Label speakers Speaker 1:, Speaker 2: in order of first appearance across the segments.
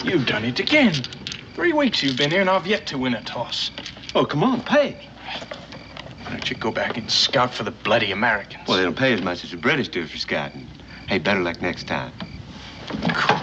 Speaker 1: You've done it again. 3 weeks you've been here and I've yet to win a toss.
Speaker 2: Oh, come on, pay.
Speaker 1: Why don't you go back and scout for the bloody Americans?
Speaker 2: Well, they don't pay as much as the British do for scouting. Hey, better luck next time.
Speaker 1: Cool.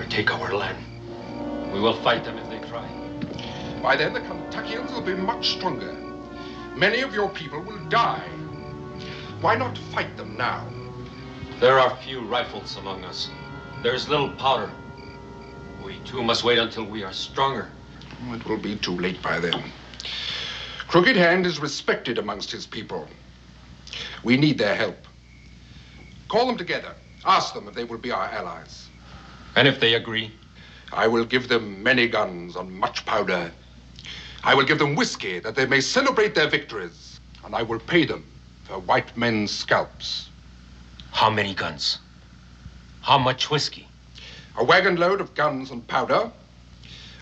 Speaker 3: Take our land. We will fight them if they try.
Speaker 4: By then, the Kentuckians will be much stronger. Many of your people will die. Why not fight them now?
Speaker 3: There are few rifles among us. There's little powder. We too must wait until we are stronger.
Speaker 4: It will be too late by then. Crooked Hand is respected amongst his people. We need their help. Call them together. Ask them if they will be our allies.
Speaker 3: And if they agree?
Speaker 4: I will give them many guns and much powder. I will give them whiskey that they may celebrate their victories. And I will pay them for white men's scalps.
Speaker 3: How many guns? How much whiskey?
Speaker 4: A wagon load of guns and powder.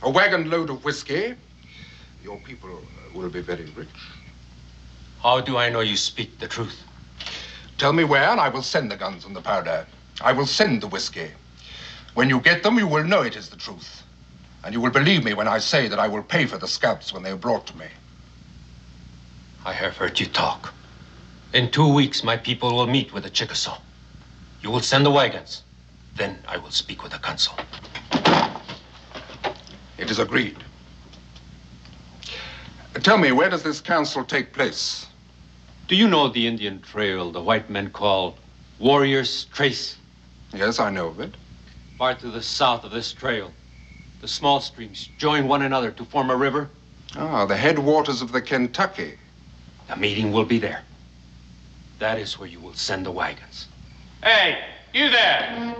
Speaker 4: A wagon load of whiskey. Your people will be very rich.
Speaker 3: How do I know you speak the truth?
Speaker 4: Tell me where and I will send the guns and the powder. I will send the whiskey. When you get them, you will know it is the truth. And you will believe me when I say that I will pay for the scalps when they are brought to me.
Speaker 3: I have heard you talk. In 2 weeks, my people will meet with the Chickasaw. You will send the wagons. Then I will speak with the council.
Speaker 4: It is agreed. Tell me, where does this council take place?
Speaker 3: Do you know the Indian trail the white men call Warrior's Trace?
Speaker 4: Yes, I know of it.
Speaker 3: Far to the south of this trail, the small streams join one another to form a river.
Speaker 4: Ah, the headwaters of the Kentucky.
Speaker 3: The meeting will be there. That is where you will send the wagons.
Speaker 5: Hey, you there!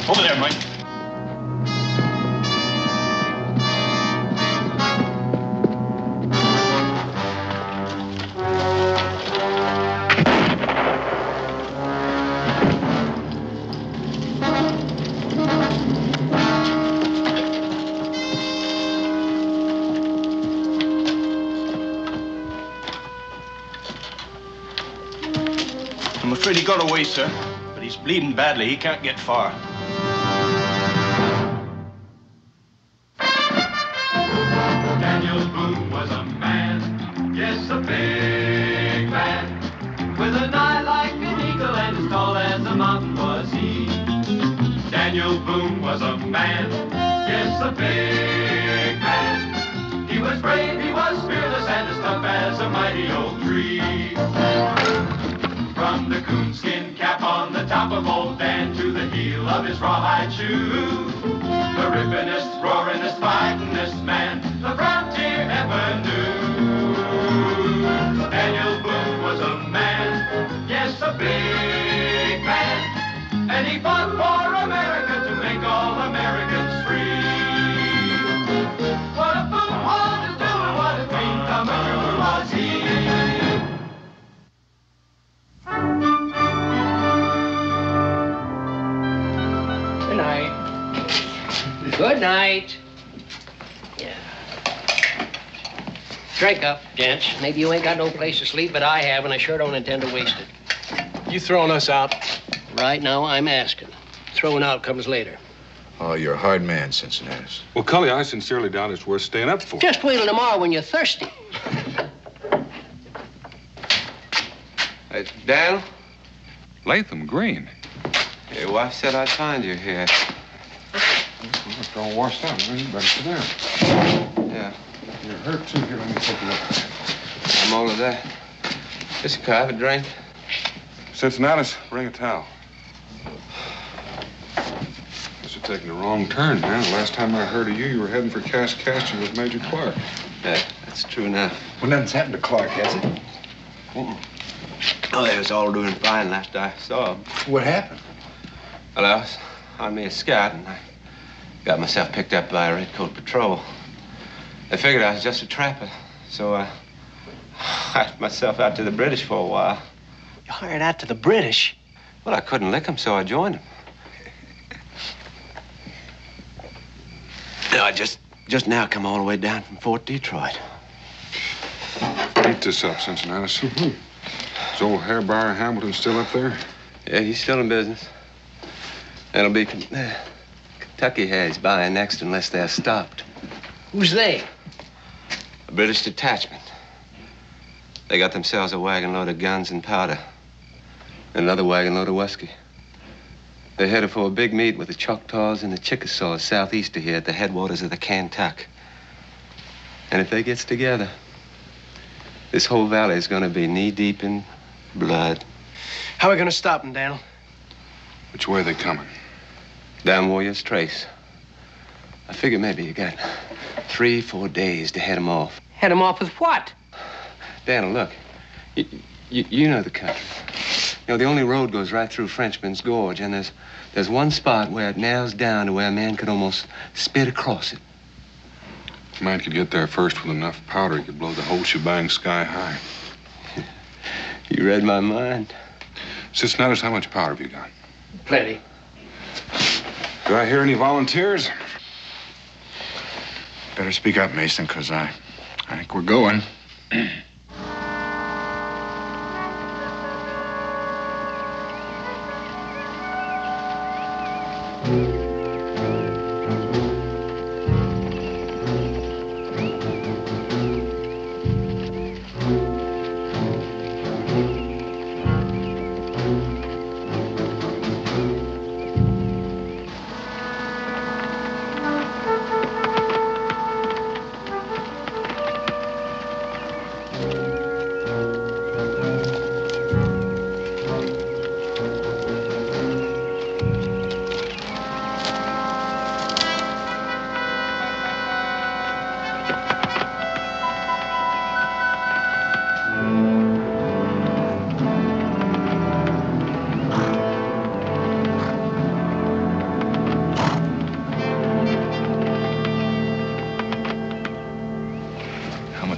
Speaker 1: Over there, Mike. I'm afraid he got away, sir. But he's bleeding badly. He can't get far.
Speaker 6: Boone was a man, yes, a big man, with an eye like an eagle and as tall as a mountain was he. Daniel Boone was a man, yes, a big man. He was brave, he was fearless, and as tough as a mighty oak tree. From the coonskin cap on the top of old Dan to the heel of his rawhide shoe, the rippin'est, roaring'est, fighting'est man the frontier ever knew. Daniel Boone was a man, yes, a big man, and he fought for America to make all Americans free. What a Boone wanted to do and what a dream come true was he.
Speaker 7: Good night. Good night. Yeah. Drink up, gents. Maybe you ain't got no place to sleep, but I have, and I sure don't intend to waste it.
Speaker 1: You throwing us out?
Speaker 7: Right now, I'm asking. Throwing out comes later.
Speaker 8: Oh, you're a hard man, Cincinnatus.
Speaker 4: Well, Cully, I sincerely doubt it's worth staying up for.
Speaker 7: Just wait till tomorrow when you're thirsty.
Speaker 9: Dan?
Speaker 4: Latham Green.
Speaker 9: Your wife said I'd find you here.
Speaker 4: It's all washed out. You better sit down.
Speaker 9: Yeah.
Speaker 4: You're hurt, too. Here, let me take a look.
Speaker 9: I'm all of that. Just can I have a drink?
Speaker 4: Cincinnatus, bring a towel. Mr.
Speaker 10: taking the wrong turn, man. The last time I heard of you, you were heading for Kaskaskia with Major Clark.
Speaker 9: Yeah, that's true enough.
Speaker 8: Well, nothing's happened to Clark, has it?
Speaker 9: Oh, they was all doing fine last I saw them.
Speaker 8: What happened?
Speaker 9: Well, I was on me a scout, and I got myself picked up by a redcoat patrol. They figured I was just a trapper, so I hired myself out to the British for a while.
Speaker 7: You hired out to the British?
Speaker 9: Well, I couldn't lick them, so I joined them. No, I just now come all the way down from Fort Detroit.
Speaker 10: Eat this up, Cincinnati. Is old Hairbuyer Hamilton still up there?
Speaker 9: Yeah, he's still in business. That'll be Kentucky has buying next unless they're stopped.
Speaker 7: Who's they?
Speaker 9: A British detachment. They got themselves a wagon load of guns and powder. And another wagon load of whiskey. They're headed for a big meet with the Choctaws and the Chickasaws southeast of here at the headwaters of the Kantuck. And if they gets together, this whole valley is going to be knee-deep in blood.
Speaker 7: How are we going to stop them, Daniel?
Speaker 10: Which way are they coming?
Speaker 9: Down Warrior's Trace. I figure maybe you got 3-4 days to head them off.
Speaker 7: Head them off with what?
Speaker 9: Daniel, look. You know the country. You know, the only road goes right through Frenchman's Gorge, and there's one spot where it narrows down to where a man could almost spit across it.
Speaker 10: A man could get there first with enough powder, he could blow the whole shebang sky high.
Speaker 9: You read my mind.
Speaker 10: Cincinnati, how much powder have you got?
Speaker 7: Plenty.
Speaker 10: Do I hear any volunteers?
Speaker 8: Better speak up, Mason, because I think we're going.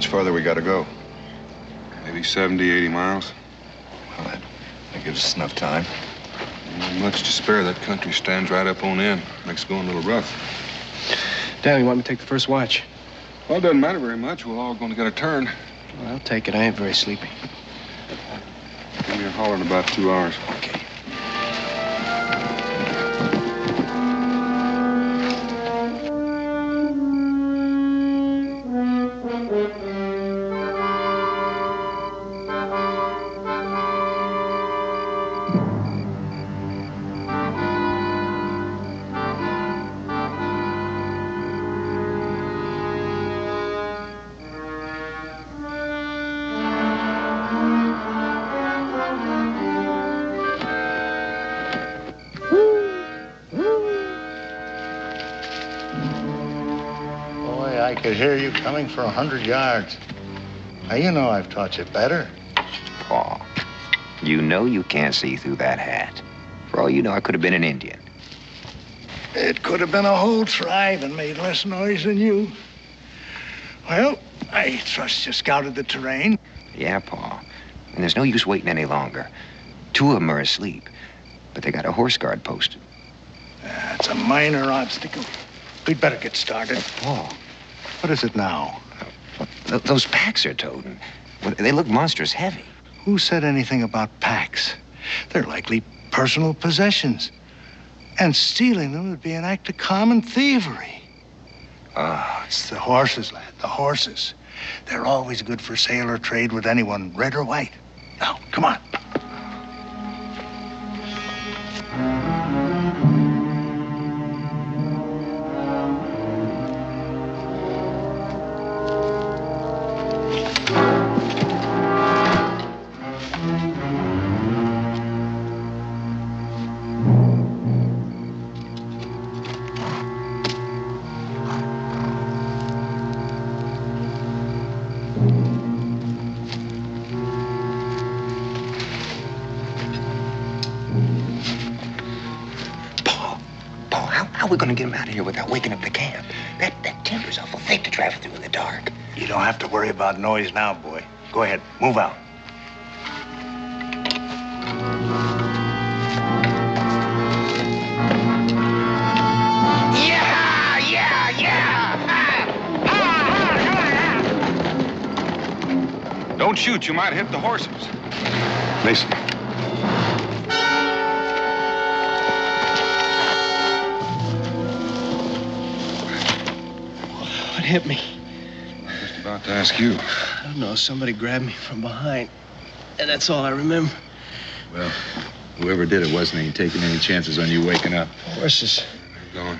Speaker 8: Farther we gotta go?
Speaker 10: Maybe 70, 80 miles.
Speaker 8: Well, that gives us enough time.
Speaker 10: Not much to spare. That country stands right up on end. Makes going a little rough.
Speaker 11: Daniel, you want me to take the first watch?
Speaker 10: Well, it doesn't matter very much. We're all going to get a turn.
Speaker 11: Well, I'll take it. I ain't very sleepy.
Speaker 10: Give me a holler in about 2 hours.
Speaker 8: Okay.
Speaker 12: I could hear you coming for 100 yards. Now, you know I've taught you better.
Speaker 13: Paul, you know you can't see through that hat. For all you know, I could have been an Indian.
Speaker 12: It could have been a whole tribe and made less noise than you. Well, I trust you scouted the terrain.
Speaker 13: Yeah, Paul. And there's no use waiting any longer. 2 of them are asleep, but they got a horse guard posted.
Speaker 12: That's a minor obstacle. We'd better get started.
Speaker 13: Paul.
Speaker 12: What is it now?
Speaker 13: Those packs are toting. Well, they look monstrous heavy.
Speaker 12: Who said anything about packs? They're likely personal possessions. And stealing them would be an act of common thievery. It's the horses, lad, the horses. They're always good for sale or trade with anyone, red or white. Now, come on.
Speaker 13: gonna get him out of here without waking up the camp? That timber's awful thick to travel through in the dark.
Speaker 12: You don't have to worry about noise now, boy. Go ahead, move out.
Speaker 10: Don't shoot, you might hit the horses. Mason.
Speaker 11: What hit me?
Speaker 10: I'm just about to ask you.
Speaker 11: I don't know. Somebody grabbed me from behind. And that's all I remember.
Speaker 8: Well, whoever did it wasn't ain't taking any chances on you waking up.
Speaker 11: Horses.
Speaker 10: They're gone.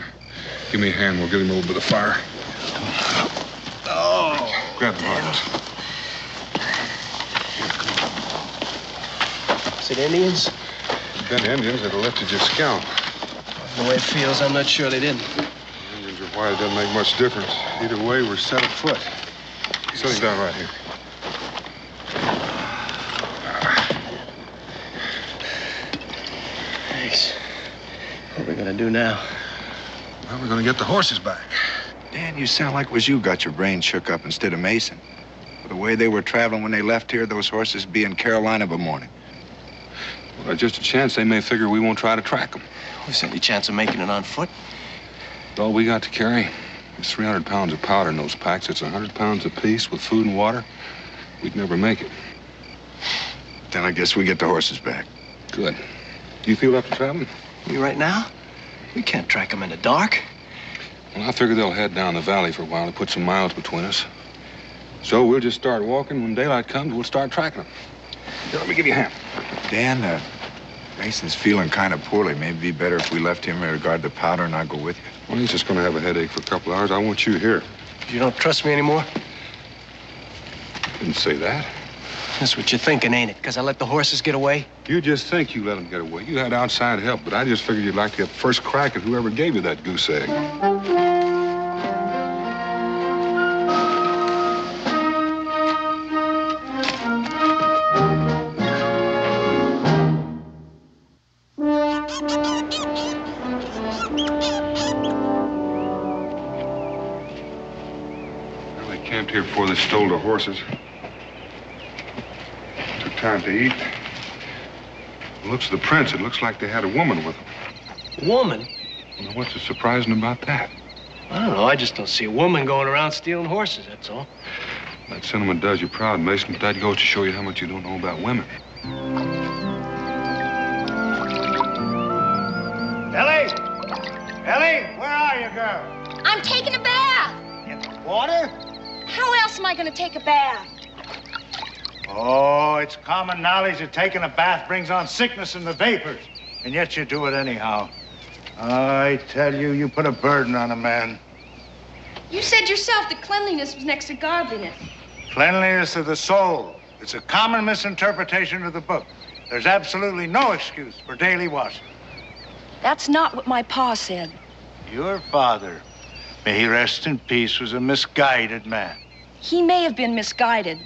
Speaker 10: Give me a hand. We'll get him over by the fire.
Speaker 11: Oh.
Speaker 10: Grab the horses.
Speaker 11: Is it Indians?
Speaker 10: Been Indians that elected your scalp.
Speaker 11: The way it feels, I'm not sure they didn't.
Speaker 10: Indians or white, it doesn't make much difference. Either way, we're set afoot. Set him down right here.
Speaker 11: Thanks. What are we gonna do now?
Speaker 10: Well, we're gonna get the horses back.
Speaker 8: Dan, you sound like it was you got your brain shook up instead of Mason. The way they were traveling when they left here, those horses be in Carolina by morning.
Speaker 10: Well, there's just a chance they may figure we won't try to track them.
Speaker 11: Is there any chance of making it on foot?
Speaker 10: All we got to carry is 300 pounds of powder in those packs. It's 100 pounds apiece with food and water. We'd never make it.
Speaker 8: Then I guess we get the horses back.
Speaker 10: Good. Do you feel up to traveling?
Speaker 11: You right now? We can't track them in the dark.
Speaker 10: Well, I figure they'll head down the valley for a while to put some miles between us. So we'll just start walking. When daylight comes, we'll start tracking them. Here, let me give you a hand.
Speaker 8: Dan, Mason's feeling kind of poorly. Maybe it'd be better if we left him in regard to powder and I'll go with you.
Speaker 10: Well, he's just going to have a headache for a couple hours. I want you here.
Speaker 11: You don't trust me anymore?
Speaker 10: Didn't say that.
Speaker 11: That's what you're thinking, ain't it? Because I let the horses get away?
Speaker 10: You just think you let them get away. You had outside help, but I just figured you'd like to get first crack at whoever gave you that goose egg. Camped here before they stole the horses. Took time to eat. The looks of the prints, it looks like they had a woman with them.
Speaker 11: Woman?
Speaker 10: Well, what's so surprising about that?
Speaker 11: I don't know. I just don't see a woman going around stealing horses, that's all.
Speaker 10: That sentiment does you proud, Mason, but that goes to show you how much you don't know about women.
Speaker 12: Ellie! Ellie, where are you, girl?
Speaker 14: I'm taking a bath.
Speaker 12: In the water?
Speaker 14: How else am I going to take a bath?
Speaker 12: Oh, it's common knowledge that taking a bath brings on sickness and the vapors. And yet you do it anyhow. I tell you, you put a burden on a man.
Speaker 14: You said yourself that cleanliness was next to godliness.
Speaker 12: Cleanliness of the soul. It's a common misinterpretation of the book. There's absolutely no excuse for daily washing.
Speaker 14: That's not what my pa said.
Speaker 12: Your father, may he rest in peace, was a misguided man.
Speaker 14: He may have been misguided,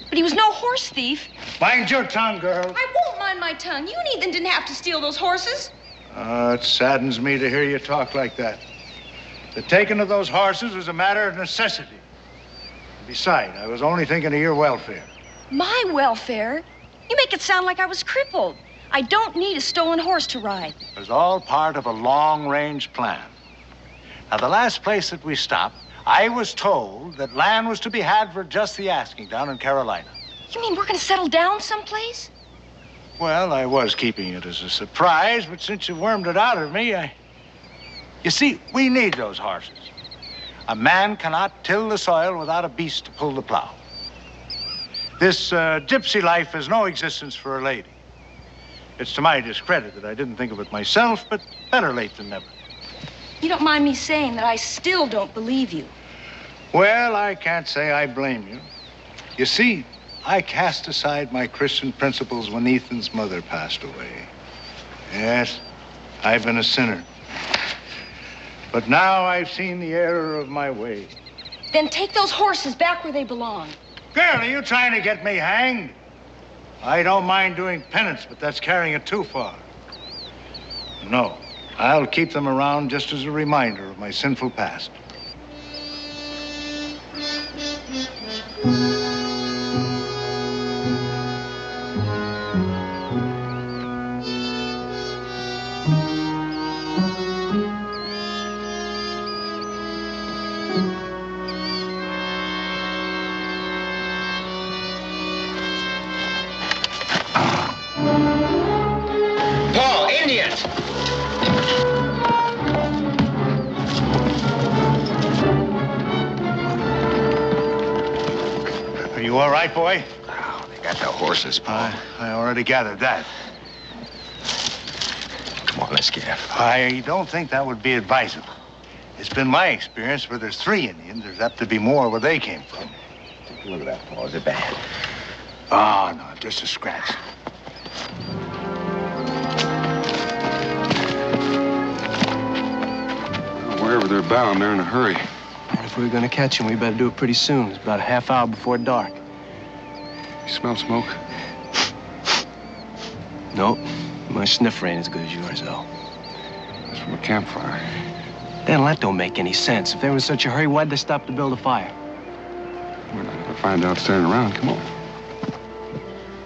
Speaker 14: but he was no horse thief.
Speaker 12: Mind your tongue, girl.
Speaker 14: I won't mind my tongue. You and Ethan didn't have to steal those horses.
Speaker 12: It saddens me to hear you talk like that. The taking of those horses was a matter of necessity. Besides, I was only thinking of your welfare.
Speaker 14: My welfare? You make it sound like I was crippled. I don't need a stolen horse to ride.
Speaker 12: It was all part of a long-range plan. Now, the last place that we stopped, I was told that land was to be had for just the asking down in Carolina.
Speaker 14: You mean we're going to settle down someplace?
Speaker 12: Well, I was keeping it as a surprise, but since you wormed it out of me, You see, we need those horses. A man cannot till the soil without a beast to pull the plow. This gypsy life has no existence for a lady. It's to my discredit that I didn't think of it myself, but better late than never.
Speaker 14: You don't mind me saying that I still don't believe you.
Speaker 12: Well, I can't say I blame you. You see, I cast aside my Christian principles when Ethan's mother passed away. Yes, I've been a sinner. But now I've seen the error of my way.
Speaker 14: Then take those horses back where they belong.
Speaker 12: Girl, are you trying to get me hanged? I don't mind doing penance, but that's carrying it too far. No, I'll keep them around just as a reminder of my sinful past.
Speaker 7: Paul, Indians!
Speaker 12: Are you all right, boy?
Speaker 13: Oh, they got the horses, Paul.
Speaker 12: I already gathered that.
Speaker 13: Come on, let's get him.
Speaker 12: I don't think that would be advisable. It's been my experience where there's 3 Indians, there's apt to be more where they came from.
Speaker 13: Take a look at that, Paul. Is it bad?
Speaker 12: Oh, no, just a scratch.
Speaker 10: Wherever they're bound, they're in a hurry.
Speaker 11: And if we're gonna catch him, we better do it pretty soon. It's about a half hour before dark.
Speaker 10: You smell smoke?
Speaker 11: Nope. My sniffer ain't as good as yours, though.
Speaker 10: It's from a campfire.
Speaker 11: Dan, that don't make any sense. If they were in such a hurry, why'd they stop to build a fire?
Speaker 10: We're not gonna find out standing around. Come on.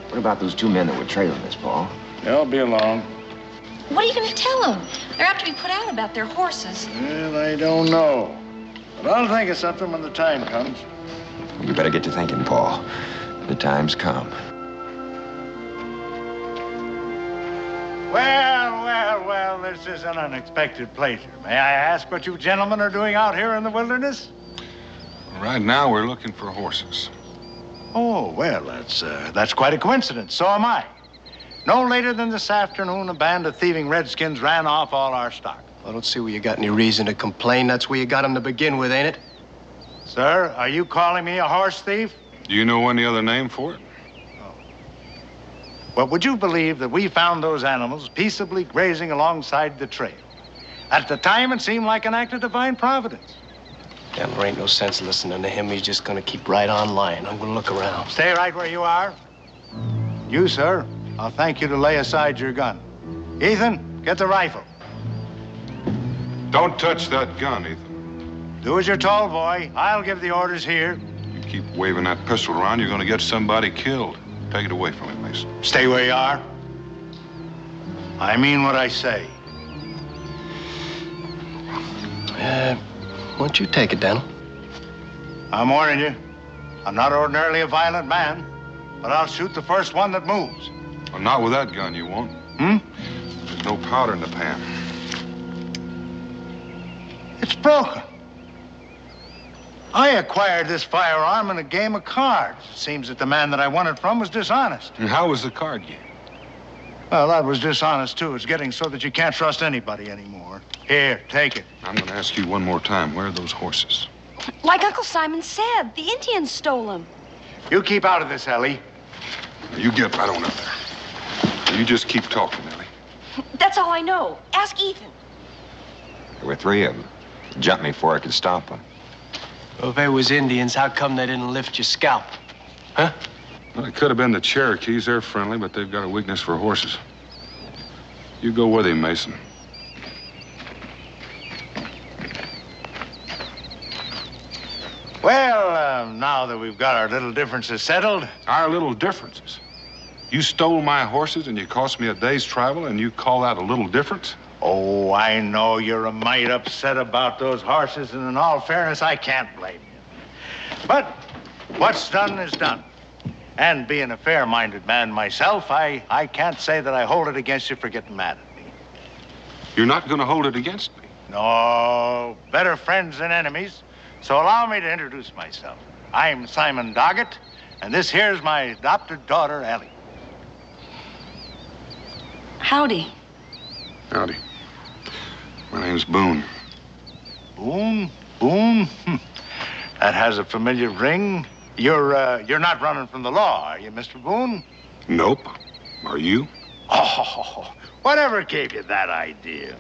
Speaker 13: What about those 2 men that were trailing us, Paul?
Speaker 12: They'll be along.
Speaker 14: What are you going to tell them? They're apt to be put out about their horses.
Speaker 12: Well, I don't know. But I'll think of something when the time comes.
Speaker 13: You better get to thinking, Paul. The time's come.
Speaker 12: Well, this is an unexpected pleasure. May I ask what you gentlemen are doing out here in the wilderness?
Speaker 10: Right now, we're looking for horses.
Speaker 12: Oh, well, that's quite a coincidence. So am I. No later than this afternoon, a band of thieving redskins ran off all our stock.
Speaker 11: I don't see where you got any reason to complain. That's where you got him to begin with, ain't it?
Speaker 12: Sir, are you calling me a horse thief?
Speaker 10: Do you know any other name for it?
Speaker 12: Well, would you believe that we found those animals peaceably grazing alongside the trail? At the time, it seemed like an act of divine providence.
Speaker 11: Damn, there ain't no sense listening to him. He's just gonna keep right on lying. I'm gonna look around.
Speaker 12: Stay right where you are. You, sir, I'll thank you to lay aside your gun. Ethan, get the rifle.
Speaker 10: Don't touch that gun, Ethan.
Speaker 12: Do as you're told, boy. I'll give the orders here.
Speaker 10: You keep waving that pistol around, you're gonna get somebody killed. Take it away from him, Mason.
Speaker 12: Stay where you are. I mean what I say.
Speaker 11: Why don't you take it, Daniel?
Speaker 12: I'm warning you. I'm not ordinarily a violent man, but I'll shoot the first one that moves.
Speaker 10: Well, not with that gun, you won't. There's no powder in the pan.
Speaker 12: It's broken. I acquired this firearm in a game of cards. It seems that the man that I won it from was dishonest.
Speaker 10: And how was the card game?
Speaker 12: Well, that was dishonest, too. It's getting so that you can't trust anybody anymore. Here, take it.
Speaker 10: I'm going to ask you one more time. Where are those horses?
Speaker 14: Like Uncle Simon said, the Indians stole them.
Speaker 12: You keep out of this, Ellie.
Speaker 10: You get right on up there. You just keep talking, Ellie.
Speaker 14: That's all I know. Ask Ethan.
Speaker 13: There were 3 of them. Jumped me before I could stop them.
Speaker 11: Well, if they was Indians, how come they didn't lift your scalp? Huh?
Speaker 10: Well, it could have been the Cherokees. They're friendly, but they've got a weakness for horses. You go with him, Mason.
Speaker 12: Well, now that we've got our little differences settled.
Speaker 10: Our little differences? You stole my horses and you cost me a day's travel and you call that a little difference?
Speaker 12: Oh, I know you're a mite upset about those horses, and in all fairness, I can't blame you. But what's done is done. And being a fair-minded man myself, I can't say that I hold it against you for getting mad at me.
Speaker 10: You're not going to hold it against me?
Speaker 12: No, better friends than enemies. So allow me to introduce myself. I'm Simon Doggett, and this here's my adopted daughter, Ellie.
Speaker 14: Howdy.
Speaker 10: Howdy. My name's Boone.
Speaker 12: Boone? Boone? That has a familiar ring. You're not running from the law, are you, Mr. Boone?
Speaker 10: Nope. Are you?
Speaker 12: Oh, whatever gave you that idea?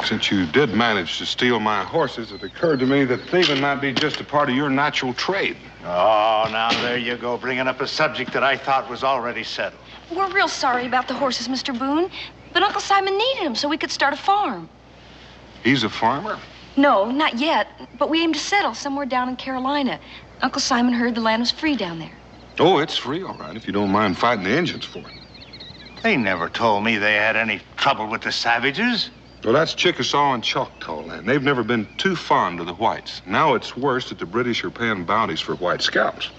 Speaker 10: Since you did manage to steal my horses, it occurred to me that thieving might be just a part of your natural trade.
Speaker 12: Oh, now there you go, bringing up a subject that I thought was already settled.
Speaker 14: We're real sorry about the horses, Mr. Boone, but Uncle Simon needed them so we could start a farm.
Speaker 10: He's a farmer?
Speaker 14: No, not yet, but we aim to settle somewhere down in Carolina. Uncle Simon heard the land was free down there.
Speaker 10: Oh, it's free, all right, if you don't mind fighting the Indians for it.
Speaker 12: They never told me they had any trouble with the savages.
Speaker 10: Well, that's Chickasaw and Choctaw land. They've never been too fond of the whites. Now it's worse that the British are paying bounties for white scalps.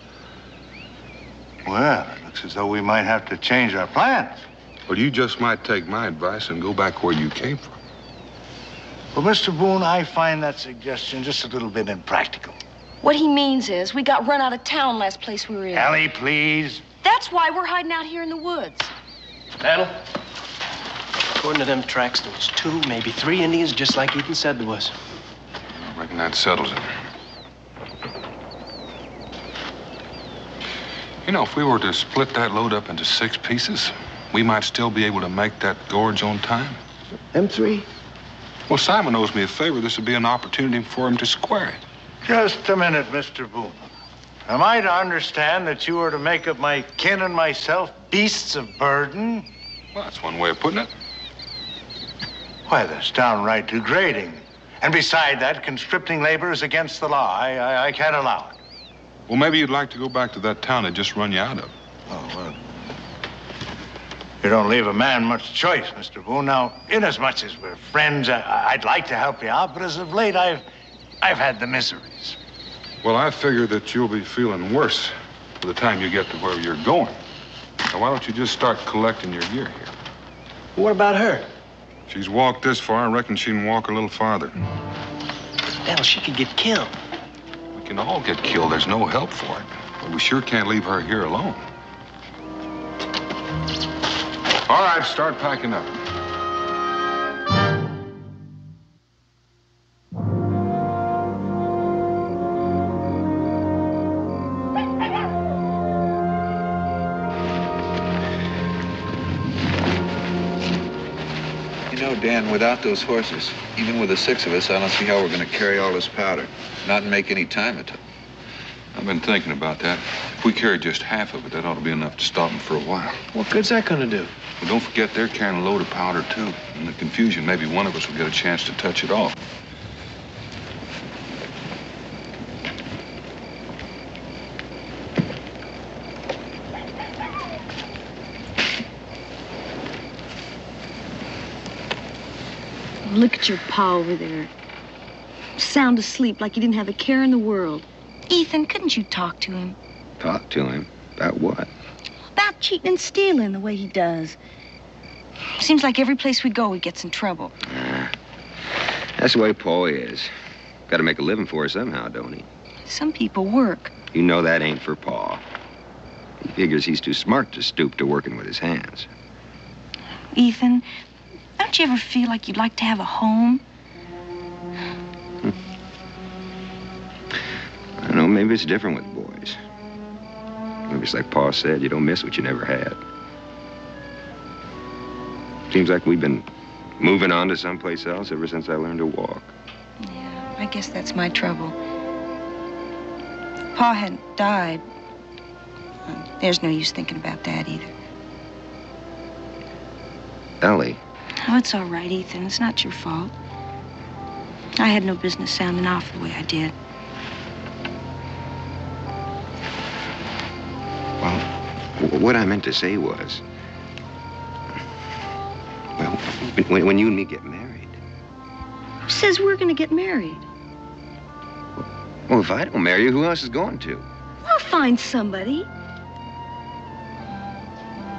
Speaker 12: Well, it looks as though we might have to change our plans.
Speaker 10: Well, you just might take my advice and go back where you came from.
Speaker 12: Well, Mr. Boone, I find that suggestion just a little bit impractical.
Speaker 14: What he means is we got run out of town last place we were in.
Speaker 12: Ellie, please.
Speaker 14: That's why we're hiding out here in the woods.
Speaker 11: Battle? According to them tracks, there was 2, maybe 3 Indians, just like Ethan said there was.
Speaker 10: I reckon that settles it. You know, if we were to split that load up into 6 pieces, we might still be able to make that gorge on time.
Speaker 11: Them 3?
Speaker 10: Well, Simon owes me a favor. This would be an opportunity for him to square it.
Speaker 12: Just a minute, Mr. Boone. Am I to understand that you are to make of my kin and myself beasts of burden?
Speaker 10: Well, that's one way of putting it.
Speaker 12: Why, that's downright degrading. And beside that, conscripting labor is against the law. I can't allow it.
Speaker 10: Well, maybe you'd like to go back to that town they just run you out of.
Speaker 12: Oh, well. You don't leave a man much choice, Mr. Boone. Now, inasmuch as we're friends, I'd like to help you out, but as of late, I've had the miseries.
Speaker 10: Well, I figure that you'll be feeling worse by the time you get to where you're going. Now, why don't you just start collecting your gear here?
Speaker 11: What about her?
Speaker 10: She's walked this far. I reckon she can walk a little farther.
Speaker 11: Hell, she could get killed.
Speaker 10: We can all get killed. There's no help for it. But we sure can't leave her here alone. All right, start packing up.
Speaker 8: You know, Dan, without those horses, even with the 6 of us, I don't see how we're going to carry all this powder. Not make any time at all.
Speaker 10: I've been thinking about that. If we carry just half of it, that ought to be enough to stop them for a while.
Speaker 11: What good's that gonna do?
Speaker 10: Well, don't forget they're carrying a load of powder, too. In the confusion, maybe one of us will get a chance to touch it off.
Speaker 15: Look at your pa over there. Sound asleep like you didn't have a care in the world.
Speaker 14: Ethan, couldn't you talk to him?
Speaker 13: Talk to him? About what?
Speaker 15: About cheating and stealing the way he does.
Speaker 14: Seems like every place we go, he gets in trouble.
Speaker 13: That's the way Paul is. Got to make a living for her somehow, don't he?
Speaker 14: Some people work.
Speaker 13: You know that ain't for Paul. He figures he's too smart to stoop to working with his hands.
Speaker 14: Ethan, don't you ever feel like you'd like to have a home?
Speaker 13: I don't know, maybe it's different with boys. Maybe it's like Pa said, you don't miss what you never had. Seems like we've been moving on to someplace else ever since I learned to walk.
Speaker 14: Yeah, I guess that's my trouble. If Pa hadn't died, there's no use thinking about that either.
Speaker 13: Ellie.
Speaker 14: Oh, it's all right, Ethan. It's not your fault. I had no business sounding off the way I did.
Speaker 13: Well, what I meant to say was, well, when you and me get married.
Speaker 15: Who says we're gonna get married?
Speaker 13: Well, if I don't marry you, who else is going to?
Speaker 15: I'll find somebody.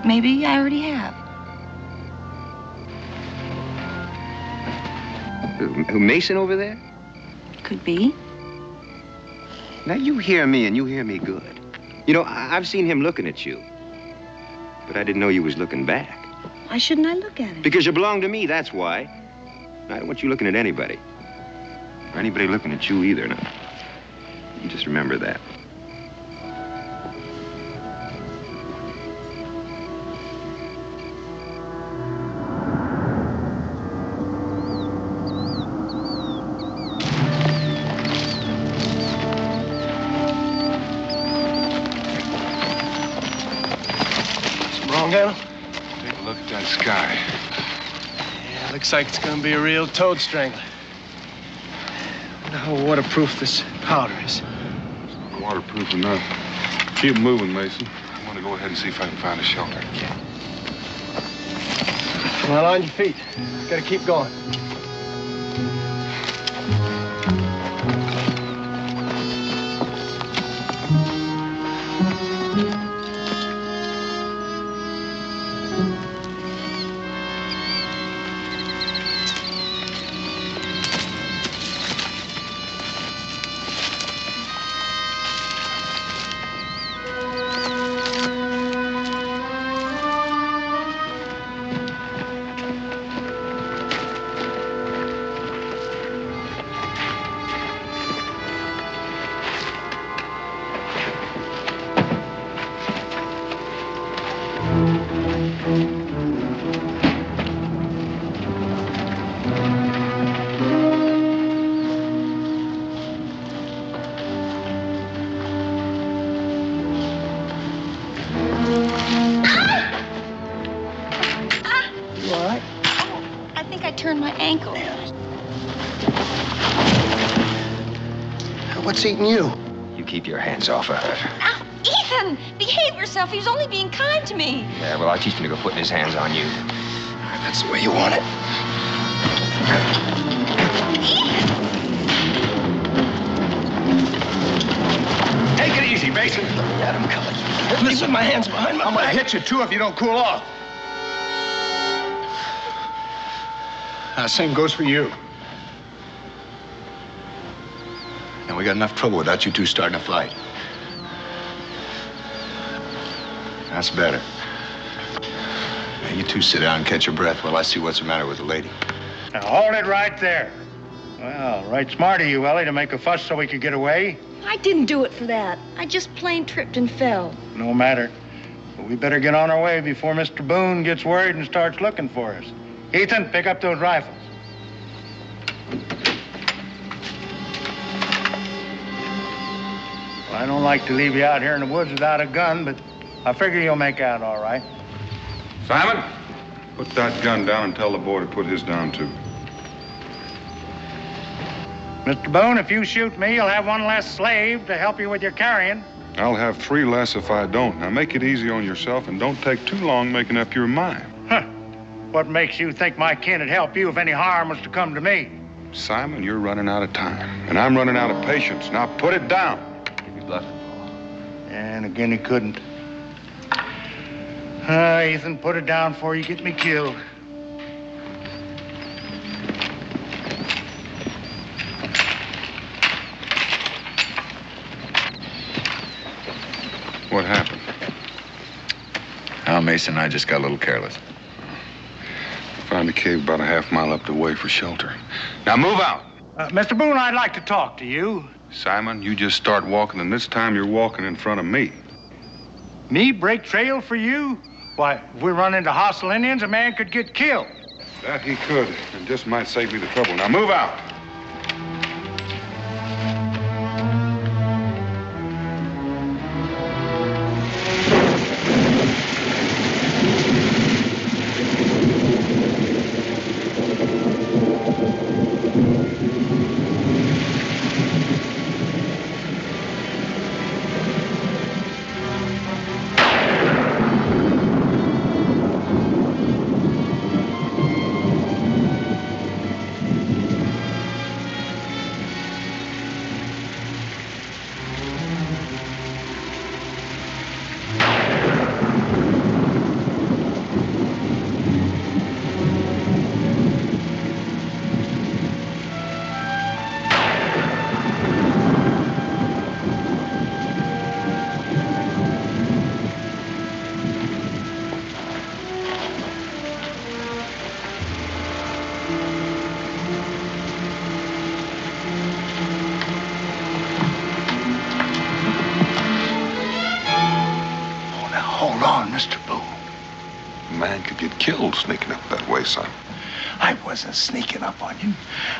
Speaker 14: Maybe I already have.
Speaker 13: Mason over there?
Speaker 14: Could be.
Speaker 13: Now, you hear me and you hear me good. You know, I've seen him looking at you. But I didn't know you was looking back.
Speaker 15: Why shouldn't I look at him?
Speaker 13: Because you belong to me, that's why. I don't want you looking at anybody. Or anybody looking at you either. Now, you just remember that.
Speaker 11: Colonel?
Speaker 10: Take a look at that sky.
Speaker 11: Yeah, looks like it's gonna be a real toad strangler. I wonder how waterproof this powder is.
Speaker 10: It's not waterproof enough. Keep moving, Mason. I want to go ahead and see if I can find a shelter.
Speaker 11: Well, on your feet. Gotta keep going.
Speaker 7: What's eating you?
Speaker 13: You keep your hands off of her.
Speaker 14: Now, Ethan, behave yourself. He was only being kind to me.
Speaker 13: Yeah, well, I'll teach him to go putting his hands on you.
Speaker 7: That's the way you want it.
Speaker 1: Take it easy, Mason.
Speaker 7: Let him come. Hit me with my hands behind my
Speaker 1: I'm gonna
Speaker 7: back.
Speaker 1: hit you, too, if you don't cool off.
Speaker 8: Same goes for you. And we got enough trouble without you two starting a fight. That's better. Now, you two sit down and catch your breath while I see what's the matter with the lady.
Speaker 12: Now, hold it right there. Well, right smart of you, Ellie, to make a fuss so we could get away.
Speaker 15: I didn't do it for that. I just plain tripped and fell.
Speaker 12: No matter. But we better get on our way before Mr. Boone gets worried and starts looking for us. Ethan, pick up those rifles. Well, I don't like to leave you out here in the woods without a gun, but I figure you'll make out all right.
Speaker 10: Simon, put that gun down and tell the boy to put his down, too.
Speaker 12: Mr. Boone, if you shoot me, you'll have one less slave to help you with your carrying.
Speaker 10: I'll have 3 less if I don't. Now, make it easy on yourself and don't take too long making up your mind.
Speaker 12: Huh. What makes you think my kin would help you if any harm was to come to me?
Speaker 10: Simon, you're running out of time, and I'm running out of patience. Now, put it down.
Speaker 13: You're bluffing, Paul.
Speaker 12: And again, he couldn't. Ethan, put it down before you get me killed.
Speaker 10: What happened?
Speaker 8: Al Mason and I just got a little careless.
Speaker 10: Found a cave about a half-mile up the way for shelter. Now move out.
Speaker 12: Mr. Boone, I'd like to talk to you.
Speaker 10: Simon, you just start walking, and this time you're walking in front of me.
Speaker 12: Me break trail for you? Why, if we run into hostile Indians, a man could get killed.
Speaker 10: That he could, and just might save me the trouble. Now move out.
Speaker 12: Hold on, Mr. Boone.
Speaker 10: A man could get killed sneaking up that way, son.
Speaker 12: I wasn't sneaking up on you.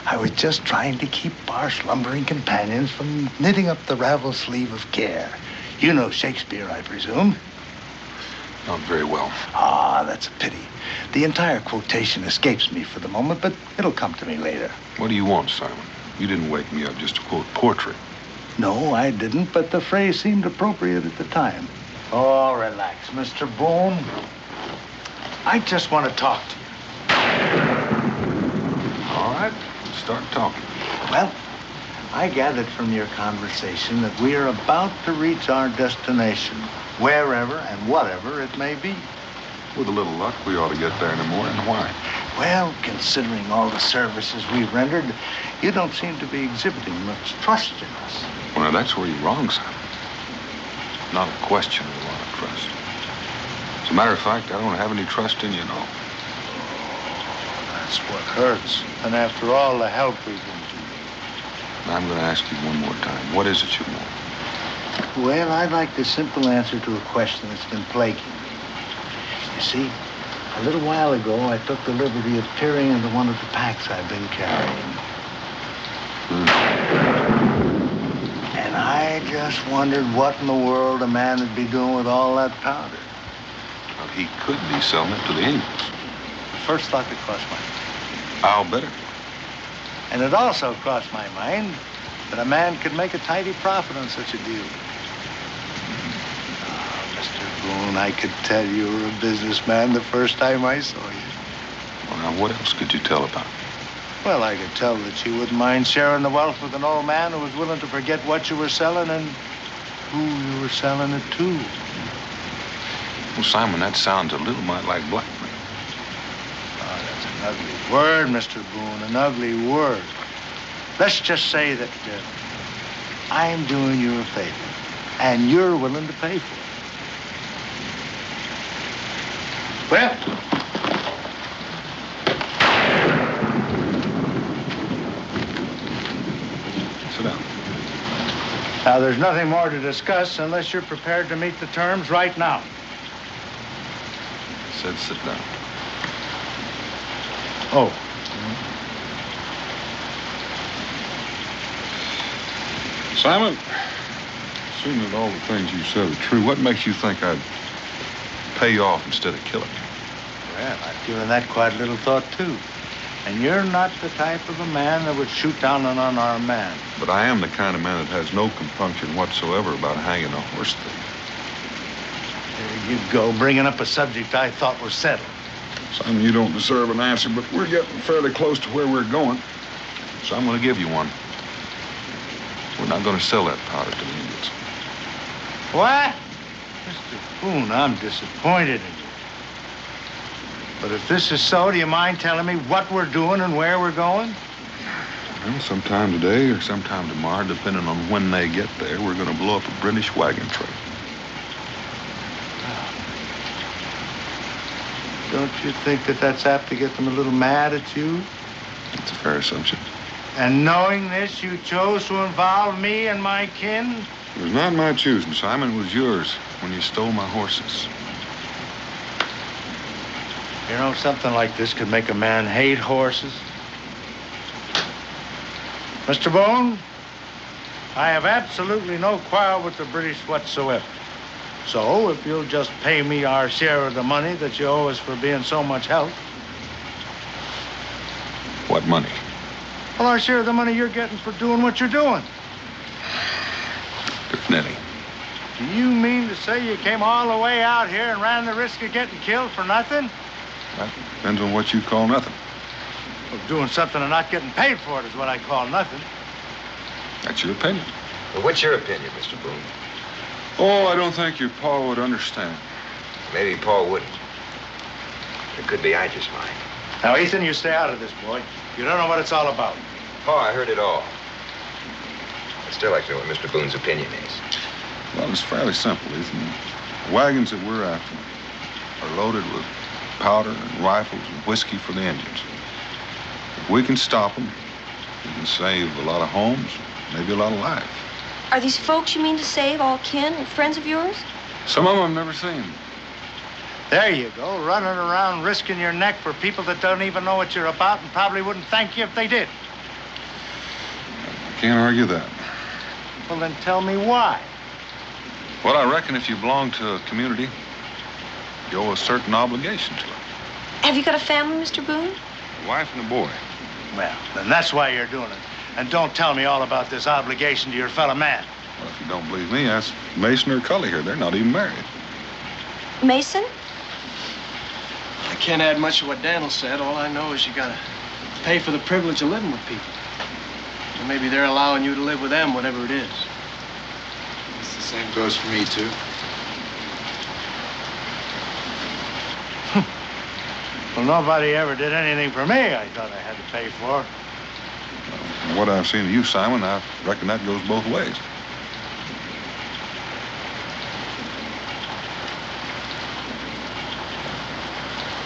Speaker 12: I was just trying to keep our slumbering companions from knitting up the ravel sleeve of care. You know Shakespeare, I presume.
Speaker 10: Not very well.
Speaker 12: Ah, that's a pity. The entire quotation escapes me for the moment, but it'll come to me later.
Speaker 10: What do you want, Simon? You didn't wake me up just to quote poetry.
Speaker 12: No, I didn't, but the phrase seemed appropriate at the time. Oh, relax, Mr. Boone. I just want to talk to you.
Speaker 10: All right, start talking.
Speaker 12: Well, I gathered from your conversation that we are about to reach our destination, wherever and whatever it may be.
Speaker 10: With a little luck, we ought to get there in the morning. Why?
Speaker 12: Well, considering all the services we've rendered, you don't seem to be exhibiting much trust in us.
Speaker 10: Well, now, that's where you're wrong, Simon. Not a question of a lot of trust. As a matter of fact, I don't have any trust in you, no.
Speaker 12: That's what hurts. And after all the help we've been to you.
Speaker 10: I'm going to ask you one more time. What is it you want?
Speaker 12: Well, I'd like the simple answer to a question that's been plaguing me. You see, a little while ago, I took the liberty of peering into one of the packs I've been carrying. And I just wondered what in the world a man would be doing with all that powder.
Speaker 10: Well, he could be selling it to the Indians.
Speaker 12: First thought that crossed my mind.
Speaker 10: I'll bet it.
Speaker 12: And it also crossed my mind that a man could make a tidy profit on such a deal. Mr. Boone, I could tell you were a businessman the first time I saw you.
Speaker 10: Well, now, what else could you tell about me?
Speaker 12: Well, I could tell that you wouldn't mind sharing the wealth with an old man who was willing to forget what you were selling and who you were selling it to.
Speaker 10: Well, Simon, that sounds a little mite like blackmail.
Speaker 12: Oh, that's an ugly word, Mr. Boone, an ugly word. Let's just say that I'm doing you a favor, and you're willing to pay for it. Well,
Speaker 10: sit down.
Speaker 12: Now, there's nothing more to discuss unless you're prepared to meet the terms right now.
Speaker 10: I said sit down.
Speaker 12: Oh.
Speaker 10: Simon, assuming that all the things you said are true, what makes you think I'd pay you off instead of killing you?
Speaker 12: Well, I've given that quite a little thought, too. And you're not the type of a man that would shoot down an unarmed man.
Speaker 10: But I am the kind of man that has no compunction whatsoever about hanging a horse thief.
Speaker 12: There you go, bringing up a subject I thought was settled.
Speaker 10: Simon, you don't deserve an answer, but we're getting fairly close to where we're going. So I'm going to give you one. We're not going to sell that powder to the Indians.
Speaker 12: What? Mr. Boone, I'm disappointed in you. But if this is so, do you mind telling me what we're doing and where we're going?
Speaker 10: Well, sometime today or sometime tomorrow, depending on when they get there, we're going to blow up a British wagon train.
Speaker 12: Don't you think that that's apt to get them a little mad at you?
Speaker 10: That's a fair assumption.
Speaker 12: And knowing this, you chose to involve me and my kin?
Speaker 10: It was not my choosing, Simon. It was yours when you stole my horses.
Speaker 12: You know, something like this could make a man hate horses. Mr. Boone, I have absolutely no quarrel with the British whatsoever. So, if you'll just pay me our share of the money that you owe us for being so much help.
Speaker 10: What money?
Speaker 12: Well, our share of the money you're getting for doing what you're doing.
Speaker 10: Nettie.
Speaker 12: Do you mean to say you came all the way out here and ran the risk of getting killed for nothing?
Speaker 10: That depends on what you call nothing.
Speaker 12: Well, doing something and not getting paid for it is what I call nothing.
Speaker 10: That's your opinion.
Speaker 13: Well, what's your opinion, Mr. Boone?
Speaker 10: Oh, I don't think your pa would understand.
Speaker 13: Maybe Paul wouldn't. It could be I just might.
Speaker 12: Now, Ethan, you stay out of this, boy. You don't know what it's all about.
Speaker 13: Pa, I heard it all. I'd still like to know what Mr. Boone's opinion is.
Speaker 10: Well, it's fairly simple, Ethan. The wagons that we're after are loaded with powder and rifles and whiskey for the Indians. If we can stop them, we can save a lot of homes, maybe a lot of lives.
Speaker 14: Are these folks you mean to save all kin and friends of yours?
Speaker 10: Some of them I've never seen.
Speaker 12: There you go, running around risking your neck for people that don't even know what you're about and probably wouldn't thank you if they did.
Speaker 10: I can't argue that.
Speaker 12: Well, then tell me why.
Speaker 10: Well, I reckon if you belong to a community, You owe a certain obligation to her.
Speaker 14: Have you got a family, Mr. Boone?
Speaker 10: A wife and a boy.
Speaker 12: Well, then that's why you're doing it. And don't tell me all about this obligation to your fellow man.
Speaker 10: Well, if you don't believe me, ask Mason or Cully here. They're not even married.
Speaker 14: Mason?
Speaker 11: I can't add much to what Daniel said. All I know is you gotta pay for the privilege of living with people. And maybe they're allowing you to live with them, whatever it is.
Speaker 8: It's the same goes for me, too.
Speaker 12: Well, nobody ever did anything for me I thought I had to pay for.
Speaker 10: From what I've seen of you, Simon, I reckon that goes both ways.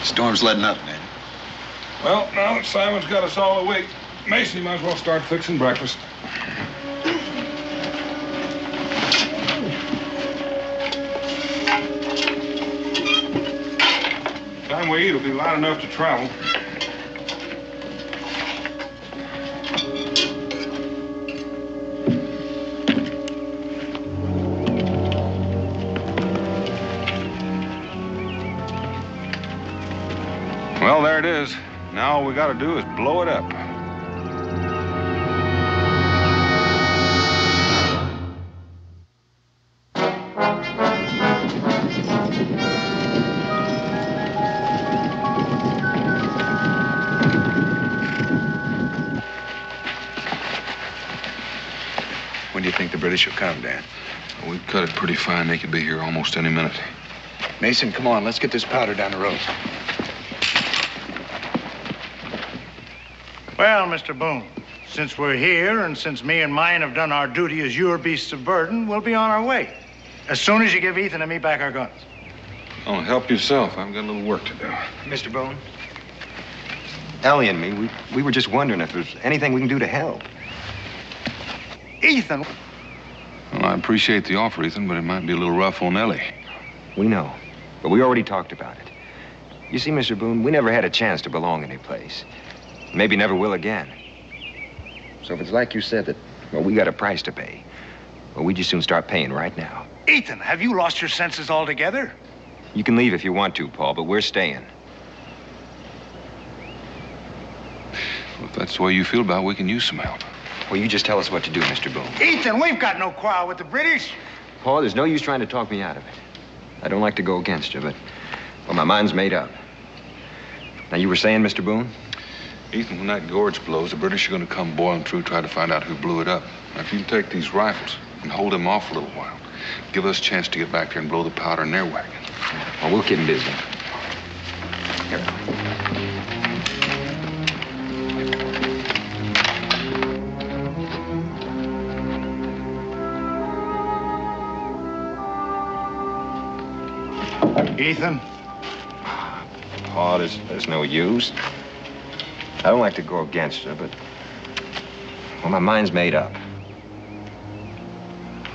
Speaker 8: Storm's letting up, man.
Speaker 10: Well, now that Simon's got us all awake, Mason, you might as well start fixing breakfast. Time we eat will be light enough to travel. Well, there it is. Now all we got to do is blow it up.
Speaker 8: When do you think the British will come, Dan?
Speaker 10: Well, we've cut it pretty fine. They could be here almost any minute.
Speaker 8: Mason, come on. Let's get this powder down the road.
Speaker 12: Well, Mr. Boone, since we're here and since me and mine have done our duty as your beasts of burden, we'll be on our way. As soon as you give Ethan and me back our guns.
Speaker 10: Oh, help yourself. I've got a little work to do.
Speaker 13: Mr. Boone? Ellie and me, we were just wondering if there's anything we can do to help.
Speaker 12: Ethan!
Speaker 10: Well, I appreciate the offer, Ethan, but it might be a little rough on Ellie.
Speaker 13: We know, but we already talked about it. You see, Mr. Boone, we never had a chance to belong any place. Maybe never will again. So if it's like you said that, well, we got a price to pay, well, we'd just soon start paying right now.
Speaker 12: Ethan, have you lost your senses altogether?
Speaker 13: You can leave if you want to, Paul, but we're staying.
Speaker 10: Well, if that's the way you feel about it, we can use some help.
Speaker 13: Well, you just tell us what to do, Mr. Boone.
Speaker 12: Ethan, we've got no quarrel with the British.
Speaker 13: Paul, there's no use trying to talk me out of it. I don't like to go against you, but, well, my mind's made up. Now, you were saying, Mr. Boone?
Speaker 10: Ethan, when that gorge blows, the British are going to come boiling through, try to find out who blew it up. Now, if you take these rifles and hold them off a little while, give us a chance to get back there and blow the powder in their wagon.
Speaker 13: Well, we'll keep them busy. Here.
Speaker 12: Ethan?
Speaker 13: Paul, there's no use. I don't like to go against you, but, well, my mind's made up.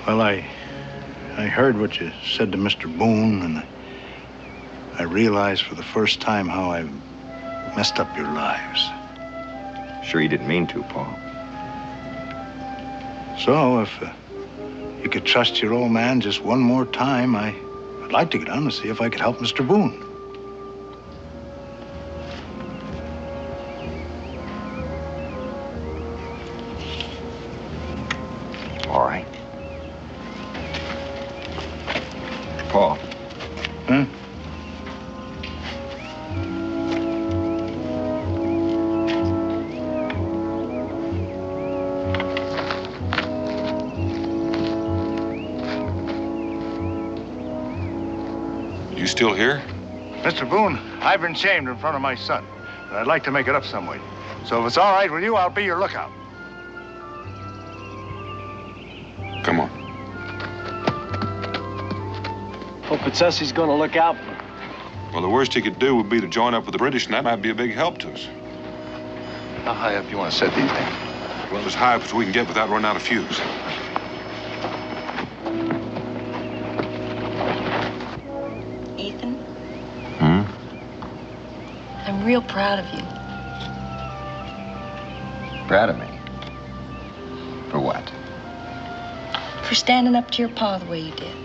Speaker 12: Well, I heard what you said to Mr. Boone, and I realized for the first time how I've messed up your lives.
Speaker 13: Sure you didn't mean to, Paul.
Speaker 12: So, if you could trust your old man just one more time, I'd like to get down and see if I could help Mr. Boone.
Speaker 13: All right. Paul.
Speaker 12: Huh?
Speaker 10: You still here?
Speaker 12: Mr. Boone, I've been shamed in front of my son, and I'd like to make it up some way. So if it's all right with you, I'll be your lookout.
Speaker 10: Come on.
Speaker 11: Hope it's us he's gonna look out for.
Speaker 10: Well, the worst he could do would be to join up with the British, and that might be a big help to us.
Speaker 8: How high up do you want to set these things?
Speaker 10: Well, as high up as we can get without running out of fuse.
Speaker 14: Ethan,
Speaker 13: Hmm?
Speaker 14: I'm real proud of you.
Speaker 13: Proud of me? For what?
Speaker 14: For standing up to your pa the way you did.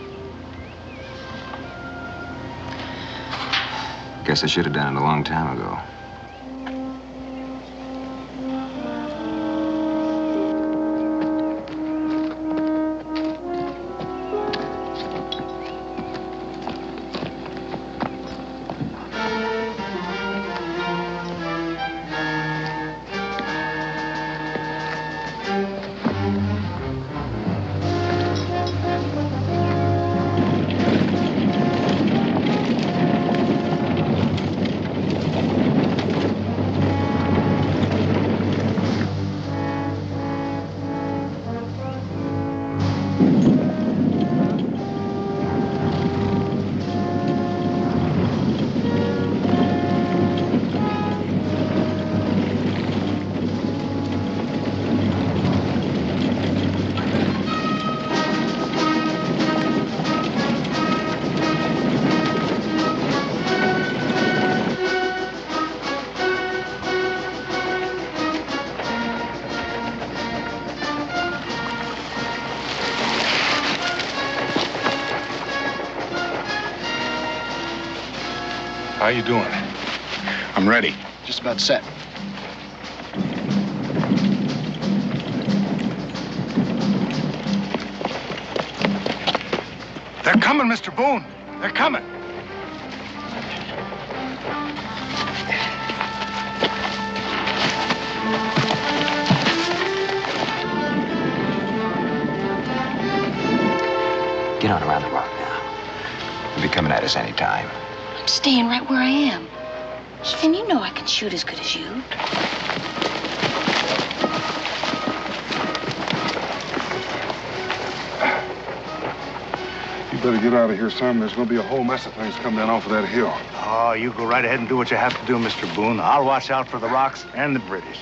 Speaker 13: Guess I should have done it a long time ago.
Speaker 8: How you doing? I'm ready.
Speaker 11: Just about set.
Speaker 12: They're coming, Mr. Boone. They're coming.
Speaker 13: Get on around the rock now. They'll be coming at us any time.
Speaker 14: I'm staying right where I am. Even you know I can shoot as good as you.
Speaker 10: You better get out of here, son. There's gonna be a whole mess of things coming down off of that hill.
Speaker 12: Oh, you go right ahead and do what you have to do, Mr. Boone. I'll watch out for the rocks and the British.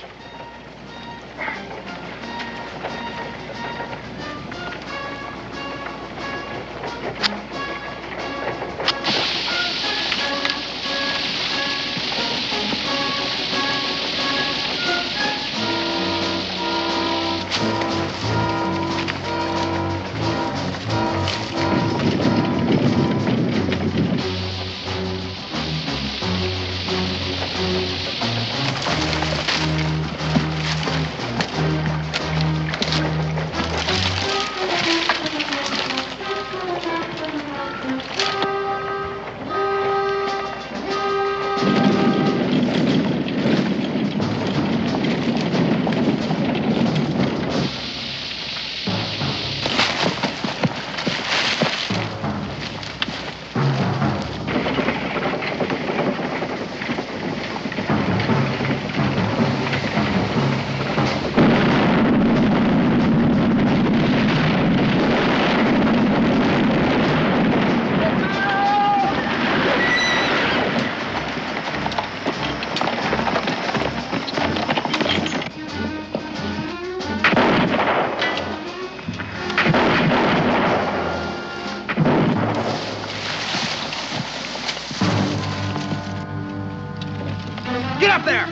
Speaker 11: Get up there!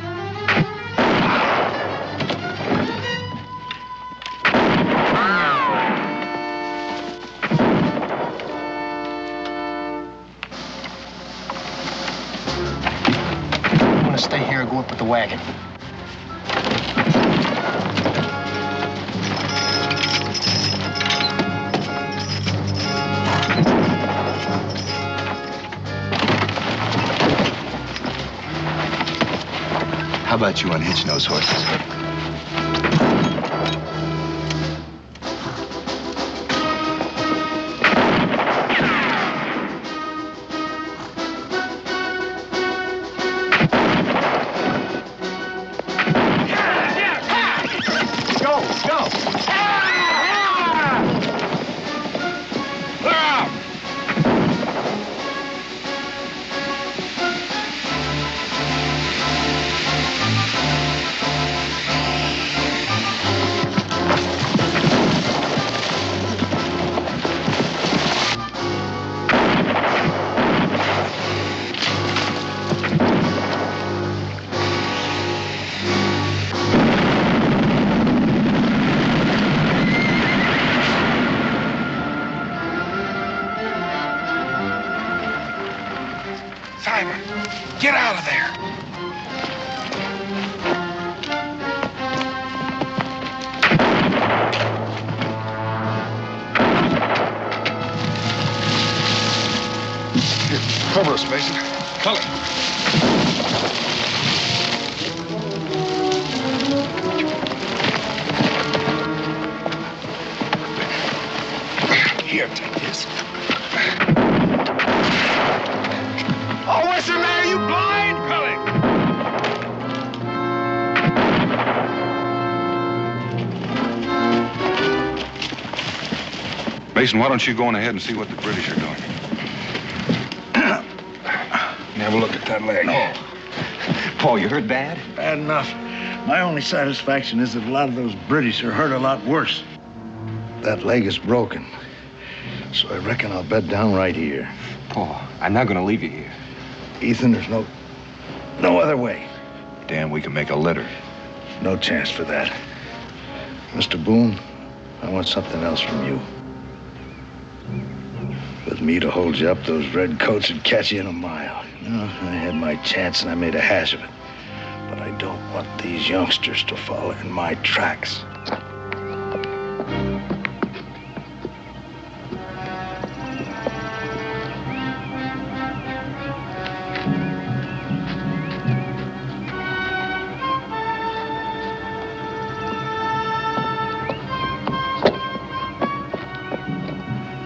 Speaker 11: I'm gonna stay here and go up with the wagon.
Speaker 8: How about you unhitching those horses? Get out of there.
Speaker 4: Here, cover us, Mason. Cully. Here, take this.
Speaker 8: Oh, what's the matter? You blind, Cully?
Speaker 10: Mason, why don't you go on ahead and see what the British are doing?
Speaker 8: Have a look at that leg.
Speaker 13: No. Paul, you hurt bad?
Speaker 12: Bad enough. My only satisfaction is that a lot of those British are hurt a lot worse. That leg is broken. So I reckon I'll bed down right here.
Speaker 13: Paul, I'm not going to leave you here.
Speaker 12: Ethan, there's no other way.
Speaker 8: Dan, we can make a litter.
Speaker 12: No chance for that. Mr. Boone, I want something else from you. With me to hold you up, those red coats would catch you in a mile. No, I had my chance and I made a hash of it. But I don't want these youngsters to follow in my tracks.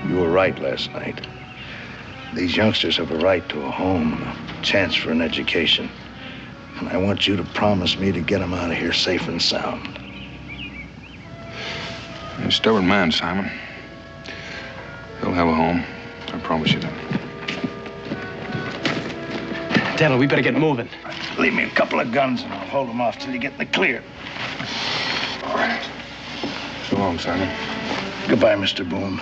Speaker 12: You were right last night. These youngsters have a right to a home and a chance for an education. And I want you to promise me to get them out of here safe and sound.
Speaker 10: You're a stubborn man, Simon. They'll have a home. I promise you that.
Speaker 11: Daniel, we better get moving.
Speaker 12: Leave me a couple of guns and I'll hold them off till you get in the clear.
Speaker 10: All right. So long, Simon.
Speaker 12: Goodbye, Mr. Boone.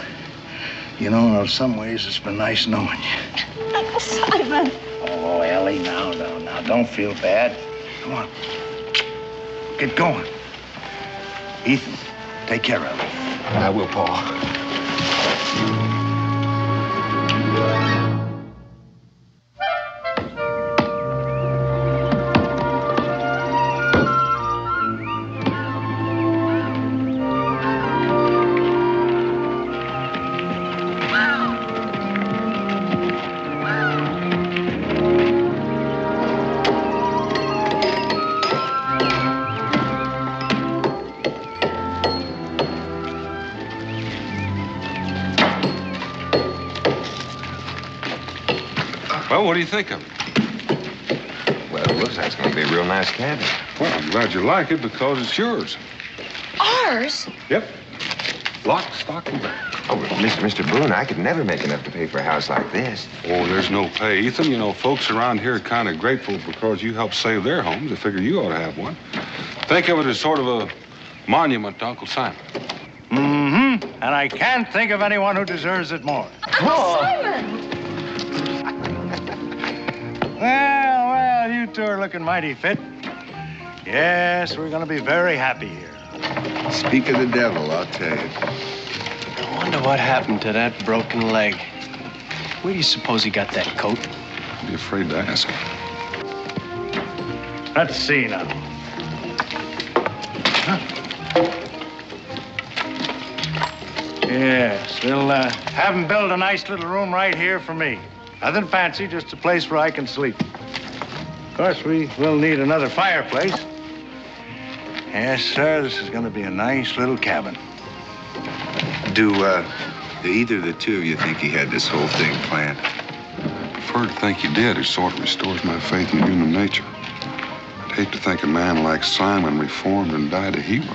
Speaker 12: You know, in some ways, it's been nice knowing you.
Speaker 14: Simon.
Speaker 12: Oh, Ellie, now, don't feel bad. Come on. Get going. Ethan, take care of Ellie.
Speaker 13: I will, Paul.
Speaker 10: Well, what do you think of it?
Speaker 13: Well, it looks like it's going to be a real nice cabin.
Speaker 10: Well, I'm glad you like it because it's yours.
Speaker 14: Ours?
Speaker 10: Yep. Lock, stock, and barrel.
Speaker 13: Oh, but Mr. Boone, I could never make enough to pay for a house like this.
Speaker 10: Oh, there's no pay, Ethan. You know, folks around here are kind of grateful because you helped save their homes. They figure you ought to have one. Think of it as sort of a monument to Uncle Simon.
Speaker 12: Mm-hmm. And I can't think of anyone who deserves it more.
Speaker 14: Uncle Simon!
Speaker 12: Well, you two are looking mighty fit. Yes, we're going to be very happy here.
Speaker 8: Speak of the devil, I'll tell you.
Speaker 11: I wonder what happened to that broken leg. Where do you suppose he got that coat?
Speaker 10: I'd be afraid to ask.
Speaker 12: Let's see now. Huh? Yes, we'll have him build a nice little room right here for me. Nothing fancy, just a place where I can sleep. Of course, we will need another fireplace. Yes, sir, this is going to be a nice little cabin.
Speaker 8: Do either of the two of you think he had this whole thing planned?
Speaker 10: I prefer to think he did. It sort of restores my faith in human nature. I'd hate to think a man like Simon reformed and died a hero.